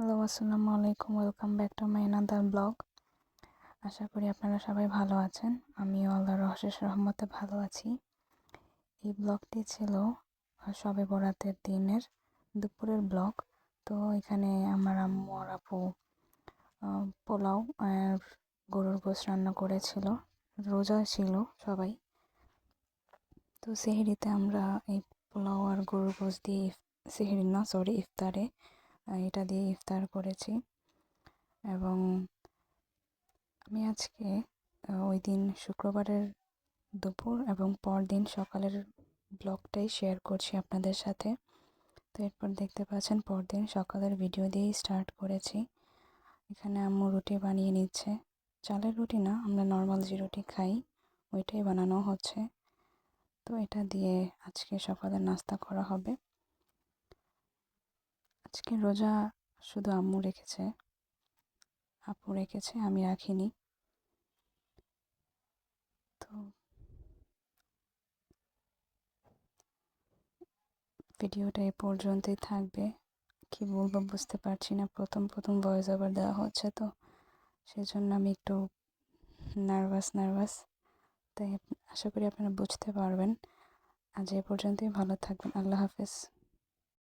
Hello, আসসালামু আলাইকুম। Welcome back to my another blog. আশা করি আপনারা সবাই ভালো আছেন। আমিও আল্লাহর অশেষ রহমতে ভালো আছি। এই ব্লগটি ছিল শবে বরাতের দিনের দুপুরের ব্লগ। তো এখানে আমার আম্মু আর আপু পোলাও আর গরুর গোশত রান্না করেছিল। রোজা ছিল সবাই। তো সেহরিতে আমরা এই পোলাও আর গরুর গোশত দিয়ে সেহরি না সরি ইফতারে এটা দিয়ে ইফতার করেছি। এবং আমি আজকে ওই দিন শুক্রবারের দুপুর এবং পরদিন সকালের ব্লগটাই শেয়ার করছি আপনাদের সাথে। তো এরপর দেখতে পাচ্ছেন পরদিন সকালের ভিডিও দিয়েই স্টার্ট করেছি। এখানে আম্মু রুটি বানিয়ে নিচ্ছে। চালের রুটি না, আমরা নর্মাল যে রুটি খাই ওইটাই বানানো হচ্ছে। তো এটা দিয়ে আজকে সকালে নাস্তা করা হবে। আজকে রোজা শুধু আম্মু রেখেছে, আপু রেখেছে, আমি রাখিনি। তো ভিডিওটা এ পর্যন্তই থাকবে। কি বলবো বুঝতে পারছি না, প্রথম ভয়েস ওভার দেওয়া হচ্ছে, তো সেজন্য আমি একটু নার্ভাস। তাই আশা করি আপনারা বুঝতে পারবেন। আজ এ পর্যন্তই, ভালো থাকবেন। আল্লাহ হাফেজ।